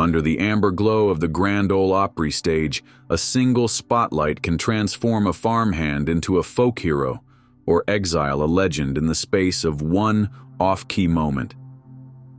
Under the amber glow of the Grand Ole Opry stage, a single spotlight can transform a farmhand into a folk hero, or exile a legend in the space of one off-key moment.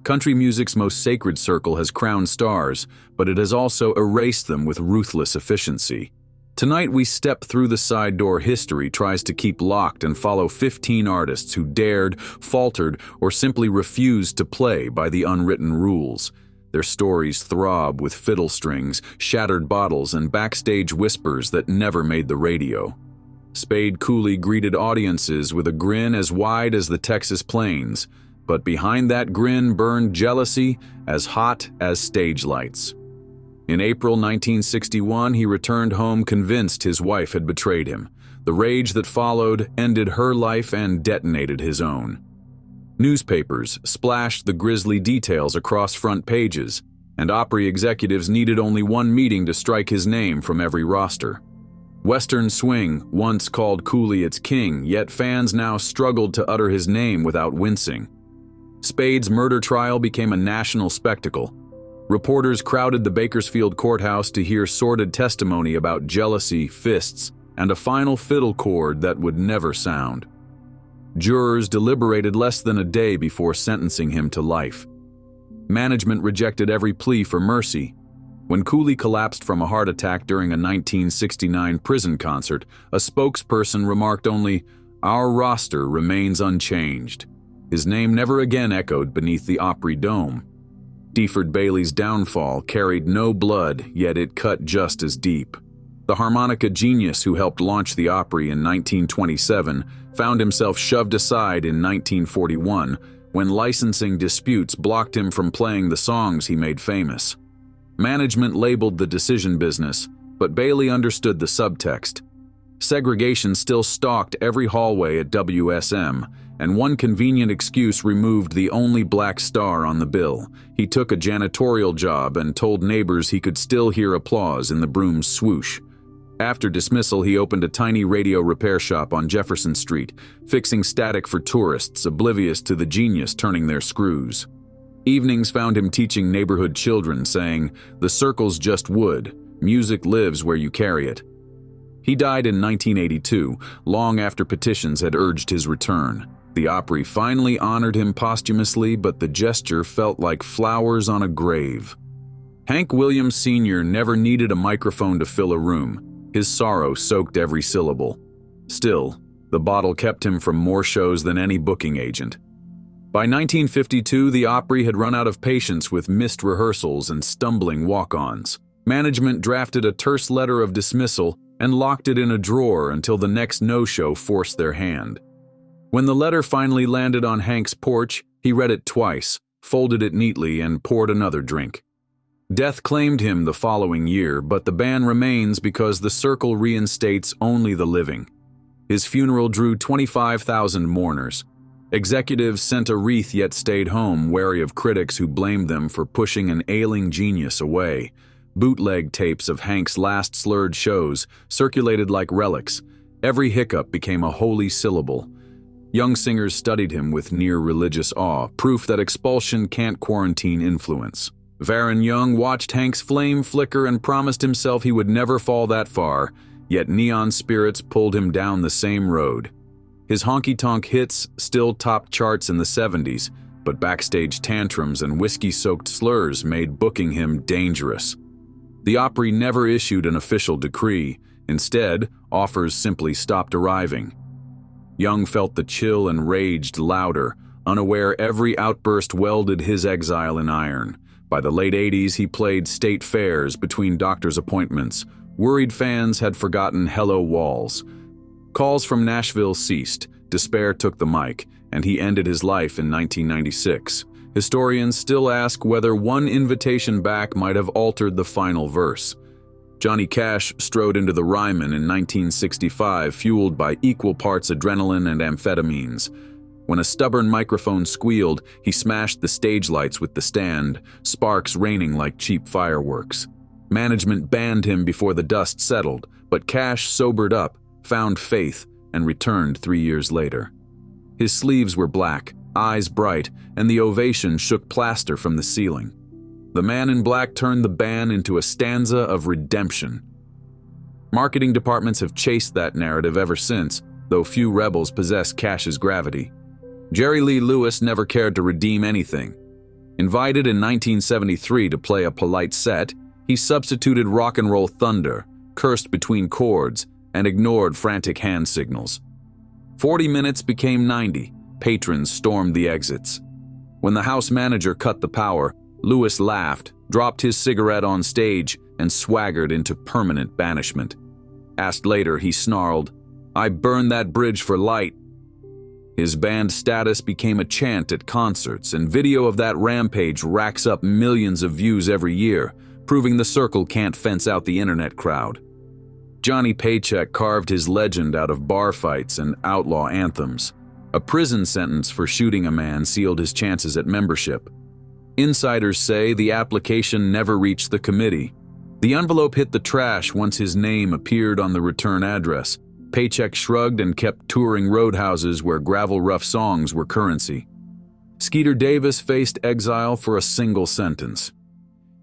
Country music's most sacred circle has crowned stars, but it has also erased them with ruthless efficiency. Tonight we step through the side door history tries to keep locked and follow 15 artists who dared, faltered, or simply refused to play by the unwritten rules. Their stories throb with fiddle strings, shattered bottles, and backstage whispers that never made the radio. Spade Cooley greeted audiences with a grin as wide as the Texas plains, but behind that grin burned jealousy as hot as stage lights. In April 1961, he returned home convinced his wife had betrayed him. The rage that followed ended her life and detonated his own. Newspapers splashed the grisly details across front pages, and Opry executives needed only one meeting to strike his name from every roster. Western swing once called Cooley its king, yet fans now struggled to utter his name without wincing. Spade's murder trial became a national spectacle. Reporters crowded the Bakersfield courthouse to hear sordid testimony about jealousy, fists, and a final fiddle chord that would never sound. Jurors deliberated less than a day before sentencing him to life. Management rejected every plea for mercy. When Cooley collapsed from a heart attack during a 1969 prison concert, a spokesperson remarked only, "Our roster remains unchanged." His name never again echoed beneath the Opry dome. Deford Bailey's downfall carried no blood, yet it cut just as deep. The harmonica genius who helped launch the Opry in 1927 found himself shoved aside in 1941 when licensing disputes blocked him from playing the songs he made famous. Management labeled the decision business, but Bailey understood the subtext. Segregation still stalked every hallway at WSM, and one convenient excuse removed the only black star on the bill. He took a janitorial job and told neighbors he could still hear applause in the broom's swoosh. After dismissal, he opened a tiny radio repair shop on Jefferson Street, fixing static for tourists, oblivious to the genius turning their screws. Evenings found him teaching neighborhood children, saying, "The circle's just wood. Music lives where you carry it." He died in 1982, long after petitions had urged his return. The Opry finally honored him posthumously, but the gesture felt like flowers on a grave. Hank Williams Sr. never needed a microphone to fill a room. His sorrow soaked every syllable. Still, the bottle kept him from more shows than any booking agent. By 1952, the Opry had run out of patience with missed rehearsals and stumbling walk-ons. Management drafted a terse letter of dismissal and locked it in a drawer until the next no-show forced their hand. When the letter finally landed on Hank's porch, he read it twice, folded it neatly, and poured another drink. Death claimed him the following year, but the ban remains because the circle reinstates only the living. His funeral drew 25,000 mourners. Executives sent a wreath yet stayed home, wary of critics who blamed them for pushing an ailing genius away. Bootleg tapes of Hank's last slurred shows circulated like relics. Every hiccup became a holy syllable. Young singers studied him with near religious awe, proof that expulsion can't quarantine influence. Faron Young watched Hank's flame flicker and promised himself he would never fall that far, yet neon spirits pulled him down the same road. His honky-tonk hits still topped charts in the 70s, but backstage tantrums and whiskey-soaked slurs made booking him dangerous. The Opry never issued an official decree. Instead, offers simply stopped arriving. Young felt the chill and raged louder, unaware every outburst welded his exile in iron. By the late 80s, he played state fairs between doctor's appointments. Worried fans had forgotten Hello Walls. Calls from Nashville ceased, despair took the mic, and he ended his life in 1996. Historians still ask whether one invitation back might have altered the final verse. Johnny Cash strode into the Ryman in 1965, fueled by equal parts adrenaline and amphetamines. When a stubborn microphone squealed, he smashed the stage lights with the stand, sparks raining like cheap fireworks. Management banned him before the dust settled, but Cash sobered up, found faith, and returned 3 years later. His sleeves were black, eyes bright, and the ovation shook plaster from the ceiling. The Man in Black turned the ban into a stanza of redemption. Marketing departments have chased that narrative ever since, though few rebels possess Cash's gravity. Jerry Lee Lewis never cared to redeem anything. Invited in 1973 to play a polite set, he substituted rock and roll thunder, cursed between chords, and ignored frantic hand signals. 40 minutes became 90. Patrons stormed the exits. When the house manager cut the power, Lewis laughed, dropped his cigarette on stage, and swaggered into permanent banishment. Asked later, he snarled, "I burned that bridge for light." His band status became a chant at concerts, and video of that rampage racks up millions of views every year, proving the circle can't fence out the internet crowd. Johnny Paycheck carved his legend out of bar fights and outlaw anthems. A prison sentence for shooting a man sealed his chances at membership. Insiders say the application never reached the committee. The envelope hit the trash once his name appeared on the return address. Paycheck shrugged and kept touring roadhouses where gravel rough songs were currency. Skeeter Davis faced exile for a single sentence.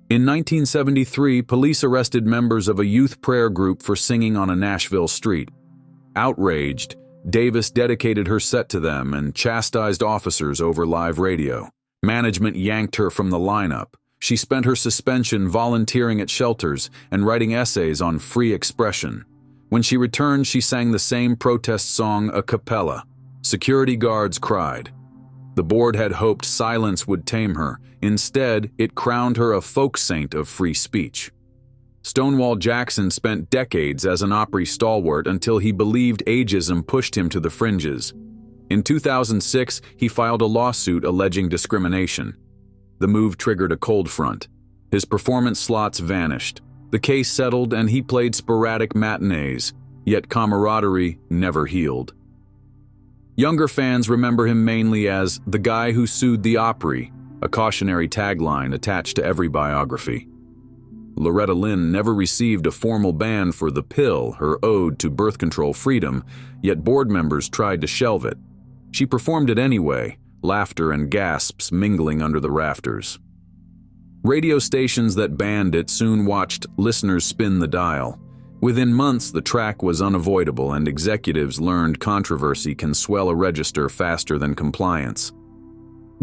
In 1973, police arrested members of a youth prayer group for singing on a Nashville street. Outraged, Davis dedicated her set to them and chastised officers over live radio. Management yanked her from the lineup. She spent her suspension volunteering at shelters and writing essays on free expression. When she returned, she sang the same protest song a cappella. Security guards cried. The board had hoped silence would tame her. Instead, it crowned her a folk saint of free speech. Stonewall Jackson spent decades as an Opry stalwart until he believed ageism pushed him to the fringes. In 2006, he filed a lawsuit alleging discrimination. The move triggered a cold front. His performance slots vanished. The case settled and he played sporadic matinees, yet camaraderie never healed. Younger fans remember him mainly as the guy who sued the Opry, a cautionary tagline attached to every biography. Loretta Lynn never received a formal ban for The Pill, her ode to birth control freedom, yet board members tried to shelve it. She performed it anyway, laughter and gasps mingling under the rafters. Radio stations that banned it soon watched listeners spin the dial. Within months, the track was unavoidable, and executives learned controversy can swell a register faster than compliance.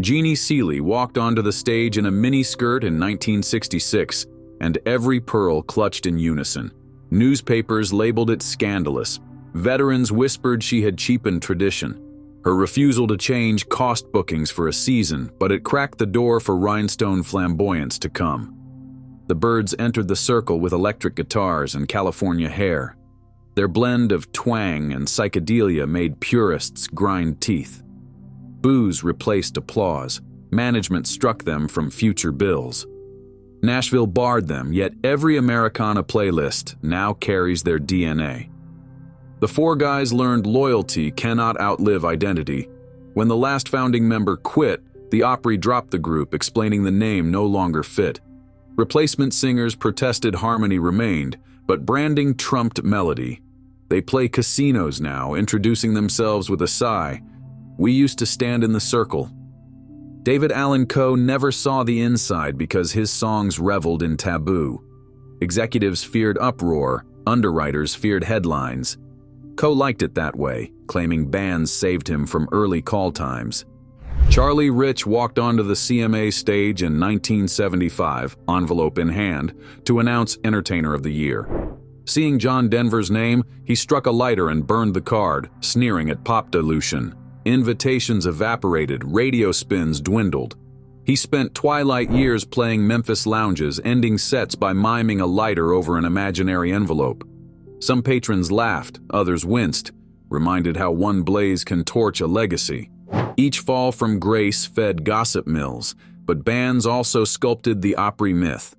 Jeannie Seely walked onto the stage in a miniskirt in 1966, and every pearl clutched in unison. Newspapers labeled it scandalous. Veterans whispered she had cheapened tradition. Her refusal to change cost bookings for a season, but it cracked the door for rhinestone flamboyance to come. The Byrds entered the circle with electric guitars and California hair. Their blend of twang and psychedelia made purists grind teeth. Boos replaced applause. Management struck them from future bills. Nashville barred them, yet every Americana playlist now carries their DNA. The four guys learned loyalty cannot outlive identity. When the last founding member quit, the Opry dropped the group, explaining the name no longer fit. Replacement singers protested harmony remained, but branding trumped melody. They play casinos now, introducing themselves with a sigh. We used to stand in the circle. David Allan Coe never saw the inside because his songs reveled in taboo. Executives feared uproar, underwriters feared headlines. Coe liked it that way, claiming bands saved him from early call times. Charlie Rich walked onto the CMA stage in 1975, envelope in hand, to announce Entertainer of the Year. Seeing John Denver's name, he struck a lighter and burned the card, sneering at pop dilution. Invitations evaporated, radio spins dwindled. He spent twilight years playing Memphis lounges, ending sets by miming a lighter over an imaginary envelope. Some patrons laughed, others winced, reminded how one blaze can torch a legacy. Each fall from grace fed gossip mills, but bands also sculpted the Opry myth.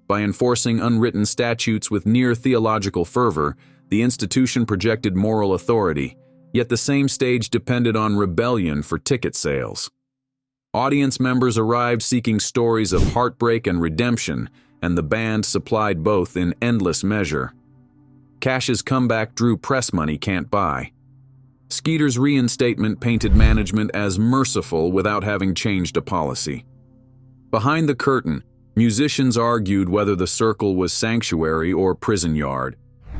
By enforcing unwritten statutes with near theological fervor, the institution projected moral authority, yet the same stage depended on rebellion for ticket sales. Audience members arrived seeking stories of heartbreak and redemption, and the band supplied both in endless measure. Cash's comeback drew press money can't buy. Skeeter's reinstatement painted management as merciful without having changed a policy. Behind the curtain, Musicians argued whether the circle was sanctuary or prison yard.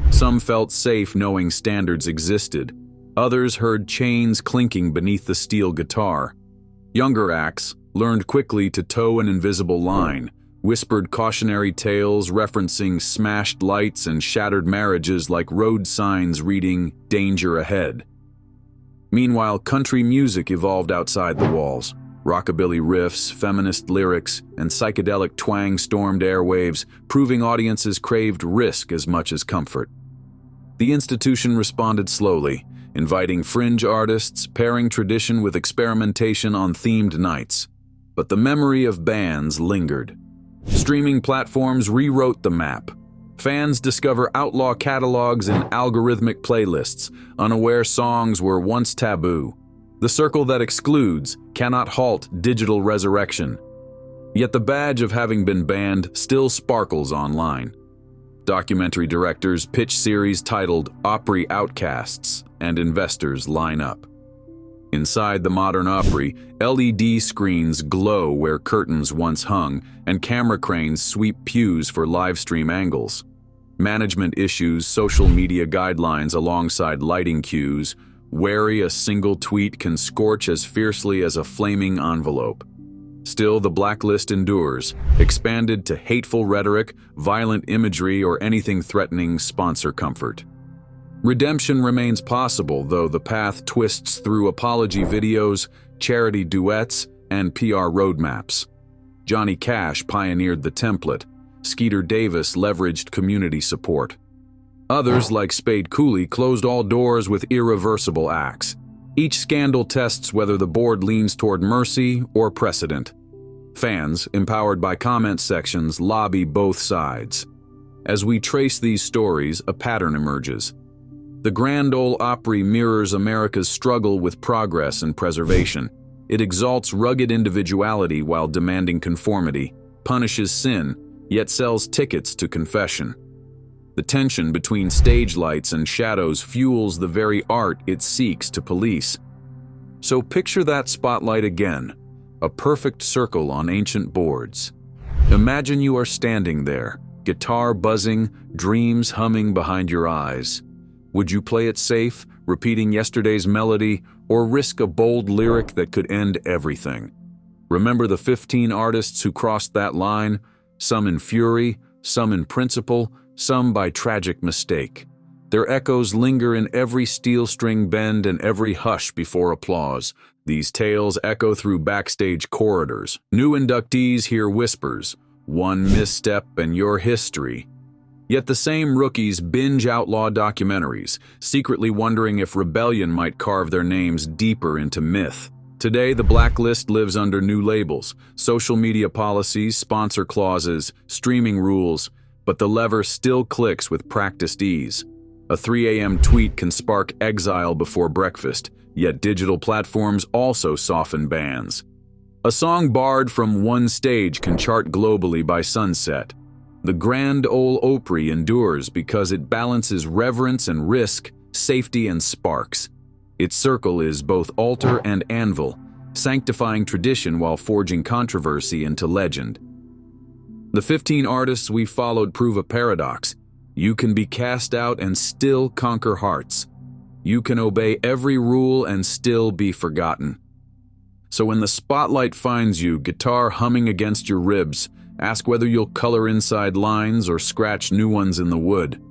Some felt safe knowing standards existed. Others heard chains clinking beneath the steel guitar. Younger acts learned quickly to toe an invisible line, whispered cautionary tales referencing smashed lights and shattered marriages like road signs reading "Danger Ahead." Meanwhile, country music evolved outside the walls. Rockabilly riffs, feminist lyrics, and psychedelic twang stormed airwaves, proving audiences craved risk as much as comfort. The institution responded slowly, inviting fringe artists, pairing tradition with experimentation on themed nights. But the memory of bands lingered. Streaming platforms rewrote the map. Fans discover outlaw catalogs and algorithmic playlists. Unaware songs were once taboo. The circle that excludes cannot halt digital resurrection. Yet the badge of having been banned still sparkles online. Documentary directors pitch series titled Opry Outcasts, and investors line up. Inside the modern Opry, LED screens glow where curtains once hung, and camera cranes sweep pews for live stream angles. Management issues social media guidelines alongside lighting cues, wary a single tweet can scorch as fiercely as a flaming envelope. Still, the blacklist endures, expanded to hateful rhetoric, violent imagery, or anything threatening sponsor comfort. Redemption remains possible, though the path twists through apology videos, charity duets, and PR roadmaps. Johnny Cash pioneered the template. Skeeter Davis leveraged community support. Others, like Spade Cooley, closed all doors with irreversible acts. Each scandal tests whether the board leans toward mercy or precedent. Fans, empowered by comment sections, lobby both sides. As we trace these stories, a pattern emerges. The Grand Ole Opry mirrors America's struggle with progress and preservation. It exalts rugged individuality while demanding conformity, punishes sin, yet sells tickets to confession. The tension between stage lights and shadows fuels the very art it seeks to police. So picture that spotlight again, a perfect circle on ancient boards. Imagine you are standing there, guitar buzzing, dreams humming behind your eyes. Would you play it safe, repeating yesterday's melody, or risk a bold lyric that could end everything? Remember the 15 artists who crossed that line, some in fury, some in principle, some by tragic mistake. Their echoes linger in every steel string bend and every hush before applause. These tales echo through backstage corridors. New inductees hear whispers, one misstep and your history. Yet the same rookies binge outlaw documentaries, secretly wondering if rebellion might carve their names deeper into myth. Today, the blacklist lives under new labels, social media policies, sponsor clauses, streaming rules, but the lever still clicks with practiced ease. A 3 a.m. tweet can spark exile before breakfast, yet digital platforms also soften bans. A song barred from one stage can chart globally by sunset. The Grand Ole Opry endures because it balances reverence and risk, safety and sparks. Its circle is both altar and anvil, sanctifying tradition while forging controversy into legend. The 15 artists we followed prove a paradox. You can be cast out and still conquer hearts. You can obey every rule and still be forgotten. So when the spotlight finds you, guitar humming against your ribs, ask whether you'll color inside lines or scratch new ones in the wood.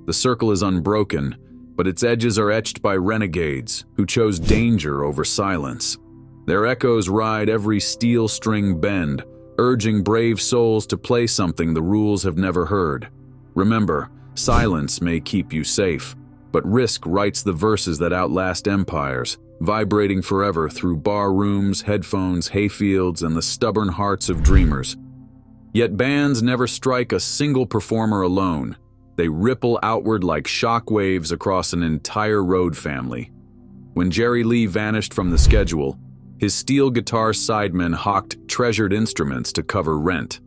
The circle is unbroken, but its edges are etched by renegades who chose danger over silence. Their echoes ride every steel string bend, urging brave souls to play something the rules have never heard. Remember, silence may keep you safe, but risk writes the verses that outlast empires, vibrating forever through bar rooms, headphones, hayfields, and the stubborn hearts of dreamers. Yet bands never strike a single performer alone. They ripple outward like shock waves across an entire road family. When Jerry Lee vanished from the schedule, his steel guitar sidemen hawked treasured instruments to cover rent.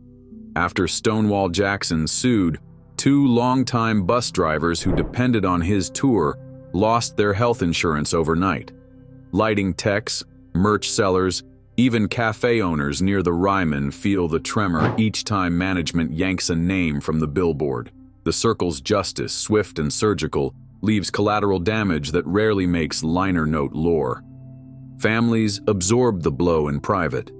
After Stonewall Jackson sued, 2 longtime bus drivers who depended on his tour lost their health insurance overnight. Lighting techs, merch sellers, Even cafe owners near the Ryman feel the tremor each time management yanks a name from the billboard. The circle's justice, swift and surgical, leaves collateral damage that rarely makes liner note lore. Families absorb the blow in private.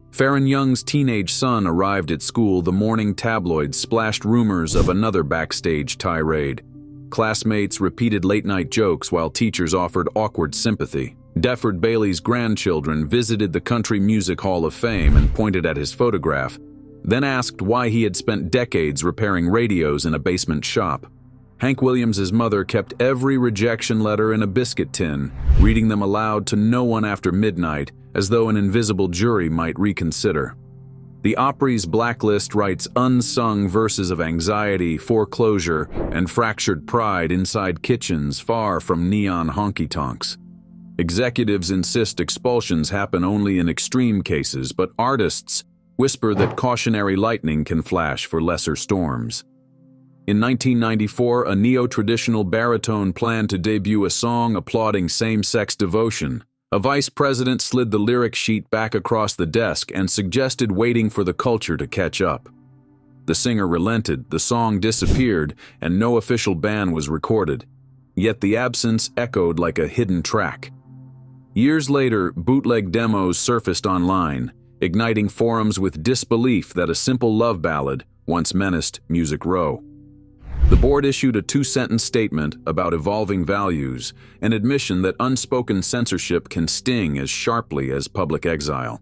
Faron Young's teenage son arrived at school the morning tabloids splashed rumors of another backstage tirade. Classmates repeated late-night jokes while teachers offered awkward sympathy. Deford Bailey's grandchildren visited the Country Music Hall of Fame and pointed at his photograph, then asked why he had spent decades repairing radios in a basement shop. Hank Williams's mother kept every rejection letter in a biscuit tin, reading them aloud to no one after midnight, as though an invisible jury might reconsider. The Opry's Blacklist writes unsung verses of anxiety, foreclosure, and fractured pride inside kitchens far from neon honky-tonks. Executives insist expulsions happen only in extreme cases, but artists whisper that cautionary lightning can flash for lesser storms. In 1994, a neo-traditional baritone planned to debut a song applauding same-sex devotion. A vice president slid the lyric sheet back across the desk and suggested waiting for the culture to catch up. The singer relented, the song disappeared, and no official ban was recorded. Yet the absence echoed like a hidden track. Years later, bootleg demos surfaced online, igniting forums with disbelief that a simple love ballad once menaced Music Row. The board issued a 2-sentence statement about evolving values, an admission that unspoken censorship can sting as sharply as public exile.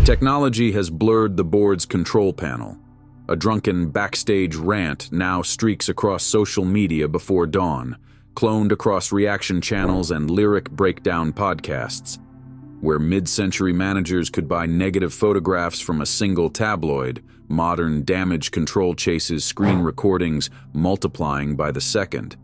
Technology has blurred the board's control panel. A drunken backstage rant now streaks across social media before dawn, cloned across reaction channels and lyric breakdown podcasts. Where mid-century managers could buy negative photographs from a single tabloid, modern damage control chases screen recordings multiplying by the second.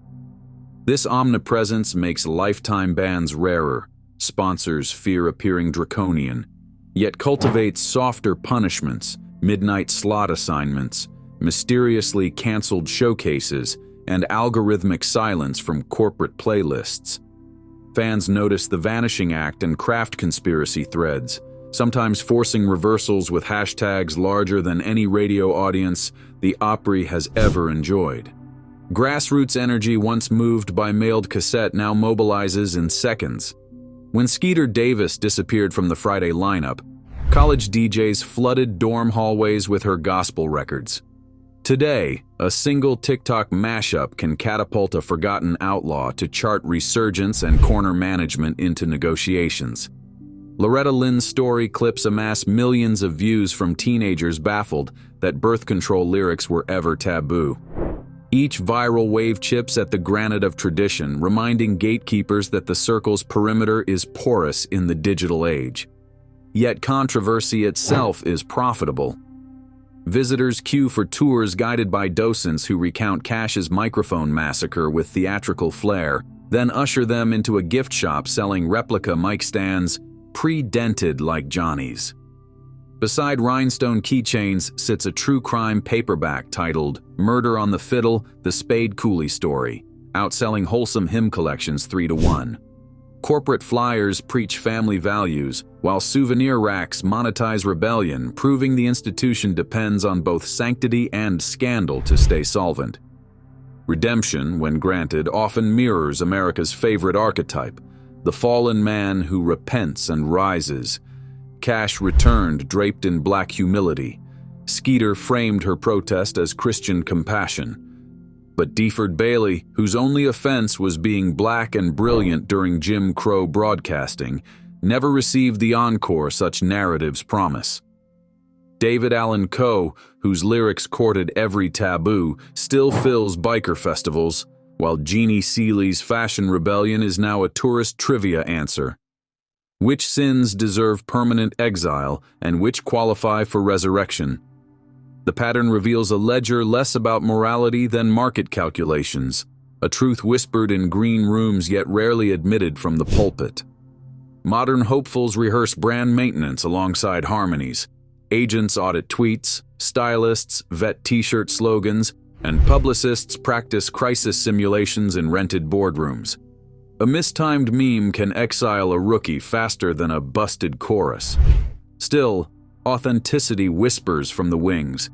This omnipresence makes lifetime bans rarer, sponsors fear appearing draconian, yet cultivates softer punishments, midnight slot assignments, mysteriously canceled showcases, and algorithmic silence from corporate playlists. Fans notice the vanishing act and craft conspiracy threads, sometimes forcing reversals with hashtags larger than any radio audience the Opry has ever enjoyed. Grassroots energy once moved by mailed cassette now mobilizes in seconds. When Skeeter Davis disappeared from the Friday lineup, college DJs flooded dorm hallways with her gospel records. Today, a single TikTok mashup can catapult a forgotten outlaw to chart resurgence and corner management into negotiations. Loretta Lynn's story clips amass millions of views from teenagers baffled that birth control lyrics were ever taboo. Each viral wave chips at the granite of tradition, reminding gatekeepers that the circle's perimeter is porous in the digital age. Yet controversy itself is profitable. Visitors queue for tours guided by docents who recount Cash's microphone massacre with theatrical flair, then usher them into a gift shop selling replica mic stands pre-dented like Johnny's. Beside rhinestone keychains sits a true crime paperback titled Murder on the Fiddle, the Spade Cooley Story, outselling wholesome hymn collections 3-1. Corporate flyers preach family values, while souvenir racks monetize rebellion, proving the institution depends on both sanctity and scandal to stay solvent. Redemption, when granted, often mirrors America's favorite archetype, the fallen man who repents and rises. Cash returned draped in black humility. Skeeter framed her protest as Christian compassion. But Deford Bailey, whose only offense was being black and brilliant during Jim Crow broadcasting, never received the encore such narratives promise. David Allan Coe, whose lyrics courted every taboo, still fills biker festivals, while Jeannie Seeley's fashion rebellion is now a tourist trivia answer. Which sins deserve permanent exile and which qualify for resurrection? The pattern reveals a ledger less about morality than market calculations, a truth whispered in green rooms yet rarely admitted from the pulpit. Modern hopefuls rehearse brand maintenance alongside harmonies. Agents audit tweets, stylists vet t-shirt slogans, and publicists practice crisis simulations in rented boardrooms. A mistimed meme can exile a rookie faster than a busted chorus. Still, authenticity whispers from the wings,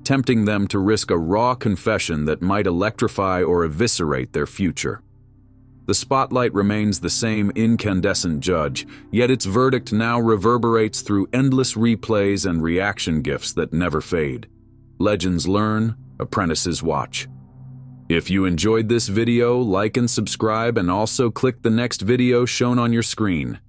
tempting them to risk a raw confession that might electrify or eviscerate their future. The spotlight remains the same incandescent judge, yet its verdict now reverberates through endless replays and reaction gifs that never fade. Legends learn, apprentices watch. If you enjoyed this video, like and subscribe, and also click the next video shown on your screen.